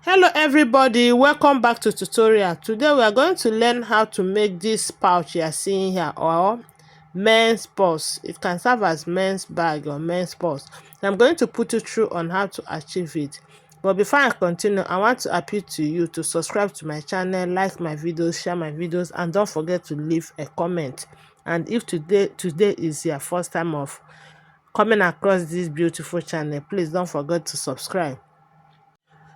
Hello everybody, welcome back to tutorial. Today we are going to learn how to make this pouch you are seeing here, or men's purse. It can serve as men's bag or men's purse. I'm going to put you through on how to achieve it. But before I continue, I want to appeal to you to subscribe to my channel, like my videos, share my videos, and don't forget to leave a comment. And if today is your first time of coming across this beautiful channel, please don't forget to subscribe.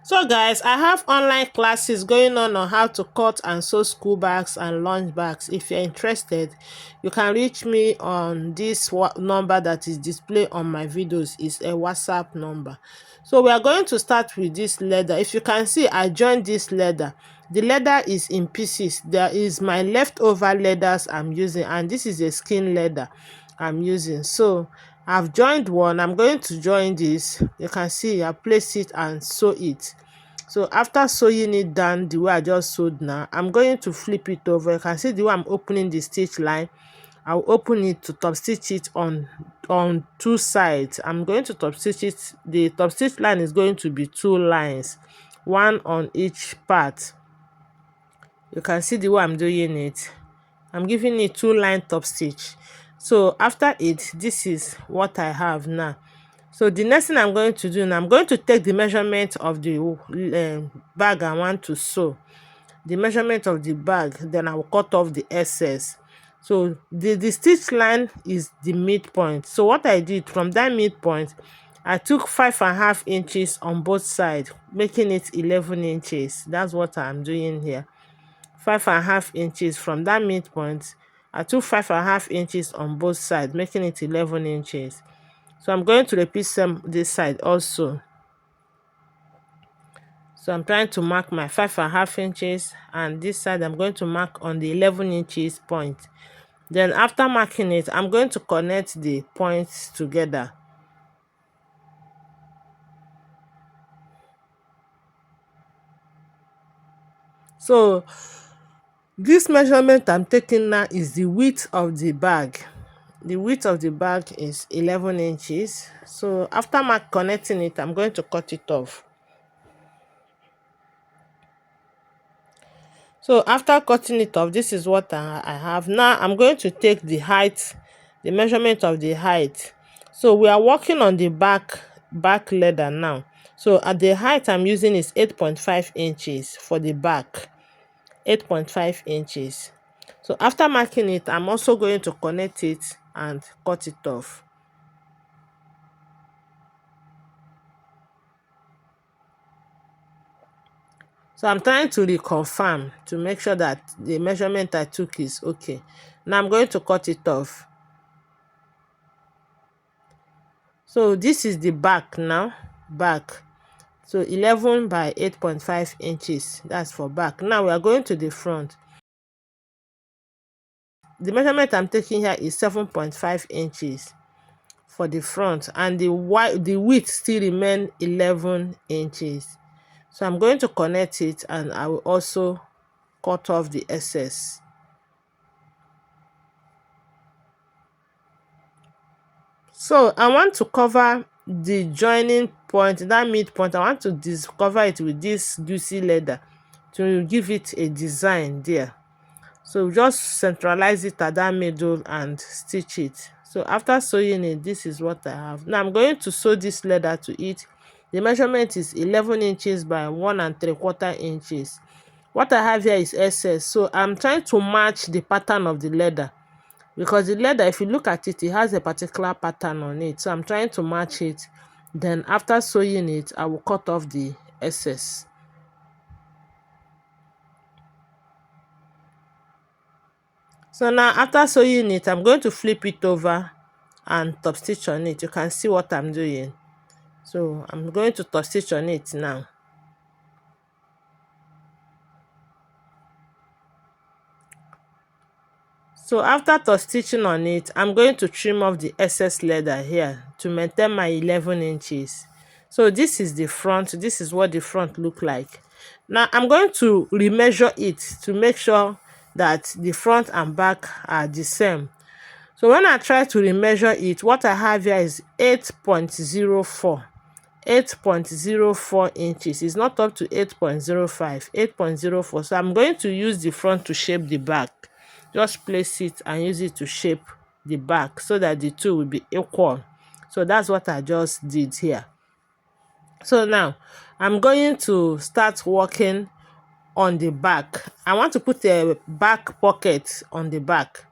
So guys, I have online classes going on how to cut and sew school bags and lunch bags. If you're interested, you can reach me on this number that is displayed on my videos. It's a WhatsApp number. So we are going to start with this leather. If you can see, I joined this leather. The leather is in pieces. There is my leftover leathers I'm using, and this is a skin leather I'm using. So I've joined one. I'm going to join this. You can see I place it and sew it. So after sewing it down the way I just sewed now, I'm going to flip it over. You can see the way I'm opening the stitch line. I'll open it to top stitch it on two sides. I'm going to top stitch it. The top stitch line is going to be two lines, one on each part. You can see the way I'm doing it. I'm giving it two line top stitch. So after it, this is what I have now. So the next thing I'm going to do now, I'm going to take the measurement of the bag I want to sew. The measurement of the bag, then I will cut off the excess. So the stitch line is the midpoint. So what I did from that midpoint, I took 5.5 inches on both sides, making it 11 inches. That's what I'm doing here. 5.5 inches from that midpoint. I took 5.5 inches on both sides, making it 11 inches. So I'm going to repeat this side also. So I'm trying to mark my 5.5 inches, and this side I'm going to mark on the 11 inches point. Then after marking it, I'm going to connect the points together. So this measurement I'm taking now is the width of the bag. The width of the bag is 11 inches. So after connecting it, I'm going to cut it off. So after cutting it off, this is what I have. Now I'm going to take the height, the measurement of the height. So we are working on the back leather now. So at the height I'm using is 8.5 inches for the back. 8.5 inches. So after marking it, I'm also going to connect it and cut it off. So I'm trying to reconfirm to make sure that the measurement I took is okay. Now I'm going to cut it off. So this is the back now, back. So 11 by 8.5 inches, that's for back. Now we are going to the front. The measurement I'm taking here is 7.5 inches for the front, and the width still remain 11 inches. So I'm going to connect it, and I will also cut off the excess. So I want to cover the joining point, that midpoint. I want to cover it with this juicy leather to give it a design there. So just centralize it at that middle and stitch it. So after sewing it, this is what I have. Now I'm going to sew this leather to it. The measurement is 11 inches by 1 3/4 inches. What I have here is excess. So I'm trying to match the pattern of the leather, because the leather, if you look at it, it has a particular pattern on it. So I'm trying to match it. Then after sewing it, I will cut off the excess. So now after sewing it, I'm going to flip it over and top stitch on it. You can see what I'm doing. So I'm going to top stitch on it now. So after top stitching on it, I'm going to trim off the excess leather here to maintain my 11 inches. So this is the front. This is what the front look like. Now I'm going to remeasure it to make sure that the front and back are the same. So when I try to remeasure it, what I have here is 8.04. 8.04 inches. It's not up to 8.05, 8.04. So I'm going to use the front to shape the back. Just place it and use it to shape the back so that the two will be equal. So that's what I just did here. So now I'm going to start working on the back. I want to put a back pocket on the back.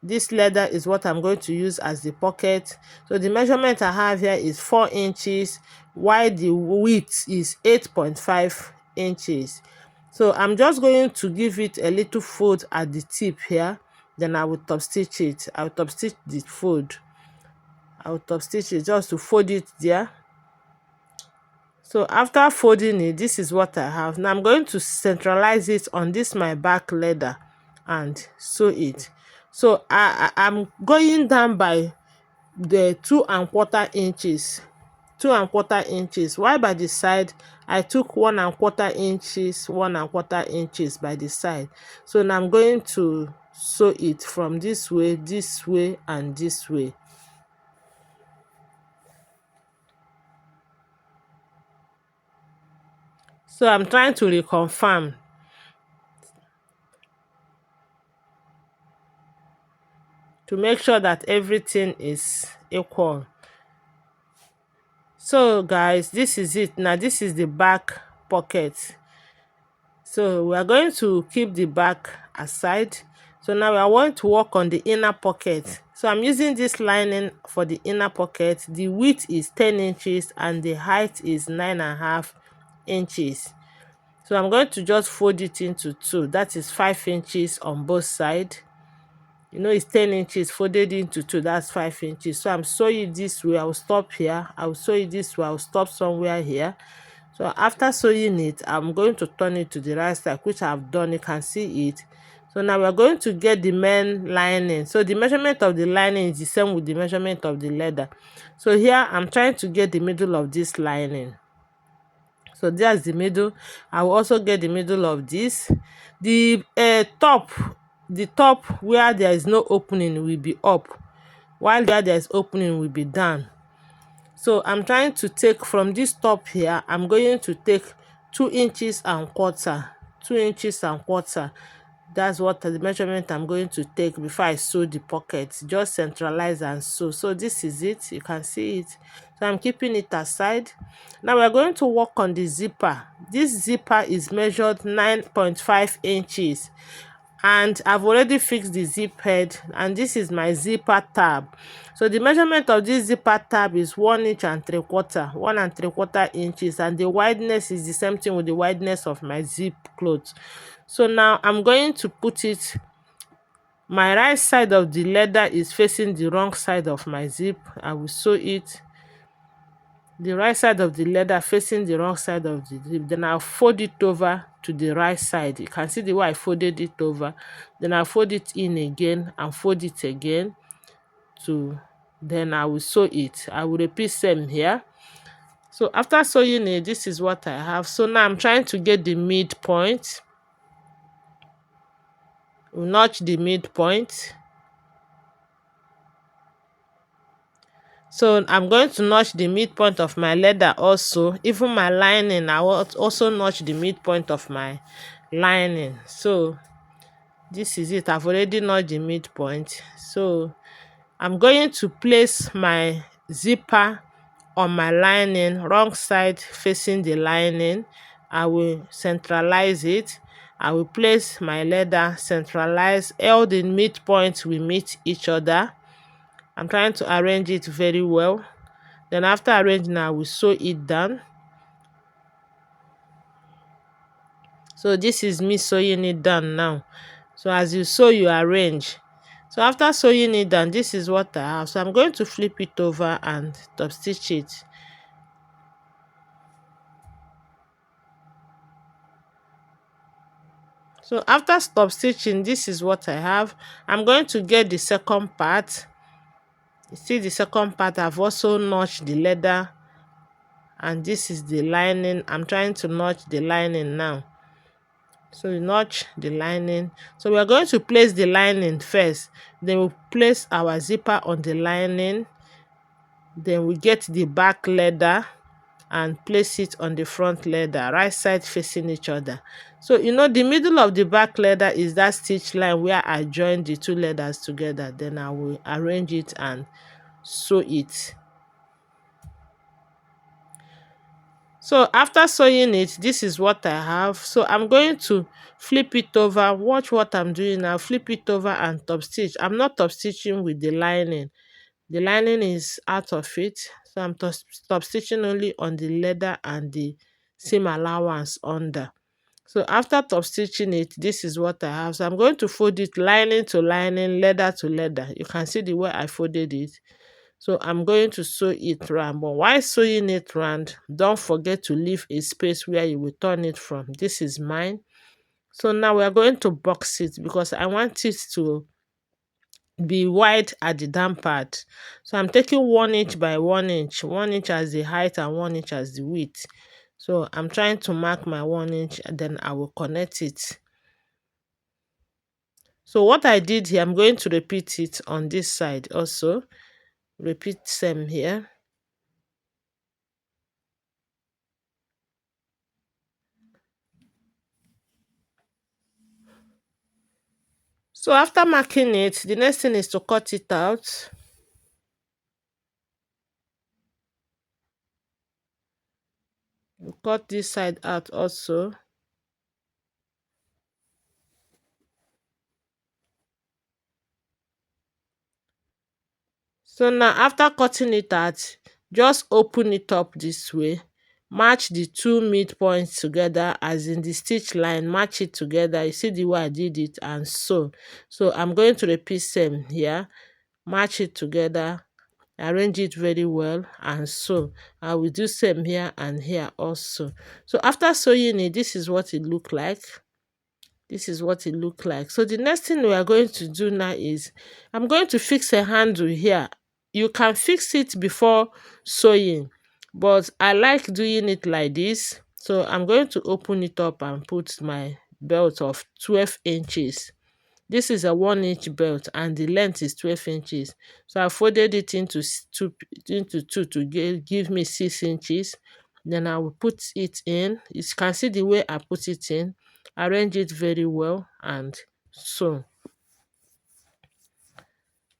This leather is what I'm going to use as the pocket. So the measurement I have here is 4 inches, while the width is 8.5 inches. So I'm just going to give it a little fold at the tip here. Then I will top stitch it. I will top stitch the fold. I will top stitch it just to fold it there. So after folding it, this is what I have. Now I'm going to centralize it on this my back leather and sew it. So I'm going down by the 2¼ inches. 2¼ inches. While by the side, I took 1¼ inches, 1¼ inches by the side. So now I'm going to sew it from this way, and this way. So I'm trying to reconfirm. To make sure that everything is equal. So guys, this is it. Now this is the back pocket. So we are going to keep the back aside. So now we are going to work on the inner pocket. So I'm using this lining for the inner pocket. The width is 10 inches and the height is 9½ inches. So I'm going to just fold it into two. That is 5 inches on both sides. You know, it's 10 inches folded into two, that's 5 inches. So I'm sewing this way. I will stop here. I will sew it this way. I will stop somewhere here. So after sewing it, I'm going to turn it to the right side, which I've done. You can see it. So now we're going to get the main lining. So the measurement of the lining is the same with the measurement of the leather. So here I'm trying to get the middle of this lining. So there's the middle. I will also get the middle of this. The top where there is no opening will be up, while where there is opening will be down. So I'm trying to take from this top here, I'm going to take 2 inches and quarter. 2 inches and quarter. That's what the measurement I'm going to take before I sew the pocket. Just centralize and sew. So this is it. You can see it. So I'm keeping it aside. Now we're going to work on the zipper. This zipper is measured 9.5 inches. And I've already fixed the zip head, and this is my zipper tab. So the measurement of this zipper tab is 1.75 inches, 1.75 inches, and the wideness is the same thing with the wideness of my zip cloth. So now I'm going to put it. My right side of the leather is facing the wrong side of my zip. I will sew it. The right side of the leather facing the wrong side of the zip. Then I'll fold it over to the right side. You can see the way I folded it over. Then I'll fold it in again and fold it again. Then I will sew it. I will repeat same here. So after sewing it, this is what I have. So now I'm trying to get the midpoint. We'll notch the midpoint. So I'm going to notch the midpoint of my leather also. Even my lining, I will also notch the midpoint of my lining. So this is it. I've already notched the midpoint. So I'm going to place my zipper on my lining, wrong side facing the lining. I will centralize it. I will place my leather, centralize. All the midpoints will meet each other. I'm trying to arrange it very well. Then after arranging, I will sew it down. So this is me sewing it down now. So as you sew, you arrange. So after sewing it down, this is what I have. So I'm going to flip it over and top stitch it. So after stop stitching, this is what I have. I'm going to get the second part. You see the second part, I've also notched the leather, and this is the lining. I'm trying to notch the lining now. So you notch the lining. So we are going to place the lining first. Then we'll place our zipper on the lining. Then we get the back leather. and place it on the front leather, right side facing each other. So the middle of the back leather is that stitch line where I joined the two leathers together. Then I will arrange it and sew it. So after sewing it, this is what I have. So I'm going to flip it over. Watch what I'm doing now. Flip it over and top stitch. I'm not top stitching with the lining. The lining is out of it. So I'm top stitching only on the leather and the seam allowance under. So after top stitching it, this is what I have. So I'm going to fold it lining to lining, leather to leather. You can see the way I folded it. So I'm going to sew it round. But while sewing it round, don't forget to leave a space where you will turn it from. This is mine. So now we are going to box it because I want it to be wide at the down part. So I'm taking 1 inch by 1 inch, 1 inch as the height and 1 inch as the width. So I'm trying to mark my 1 inch and then I will connect it. So what I did here, I'm going to repeat it on this side also. Repeat same here. So after marking it, the next thing is to cut it out. You cut this side out also. So now after cutting it out, just open it up this way. Match the two midpoints together as in the stitch line. Match it together. You see the way I did it and sew. So I'm going to repeat same here. Match it together. Arrange it very well and sew. I will do same here and here also. So after sewing it, this is what it look like. This is what it look like. So the next thing we are going to do now is I'm going to fix a handle here. You can fix it before sewing, but I like doing it like this. So I'm going to open it up and put my belt of 12 inches. This is a 1 inch belt and the length is 12 inches. So I folded it into two to give me 6 inches. Then I will put it in. You can see the way I put it in. Arrange it very well and sew.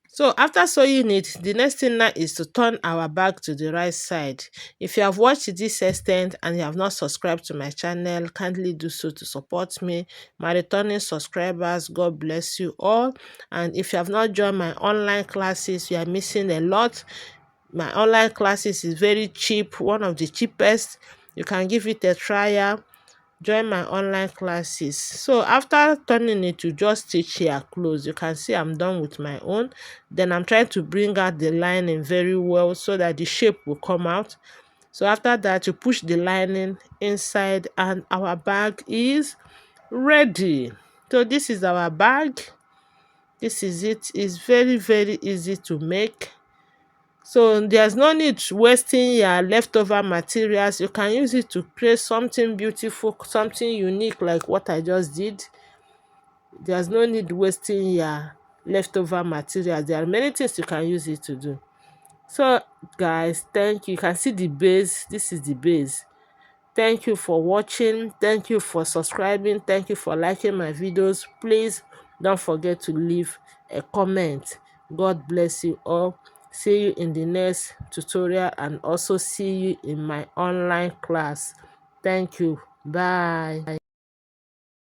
So after sewing it, the next thing now is to turn our bag to the right side. If you have watched this extent and you have not subscribed to my channel, kindly do so to support me. My returning subscribers, God bless you all. And if you have not joined my online classes, you are missing a lot. My online classes is very cheap, one of the cheapest. You can give it a trial. Join my online classes. So after turning it, you just stitch here close. You can see I'm done with my own. Then I'm trying to bring out the lining very well so that the shape will come out. So after that, you push the lining inside and our bag is ready. So this is our bag. This is it. It's very, very easy to make. So there's no need wasting your leftover materials. You can use it to create something beautiful, something unique like what I just did. There's no need wasting your leftover materials. There are many things you can use it to do. So guys, thank you. You can see the base. This is the base. Thank you for watching. Thank you for subscribing. Thank you for liking my videos. Please don't forget to leave a comment. God bless you all. See you in the next tutorial and also see you in my online class. Thank you. Bye.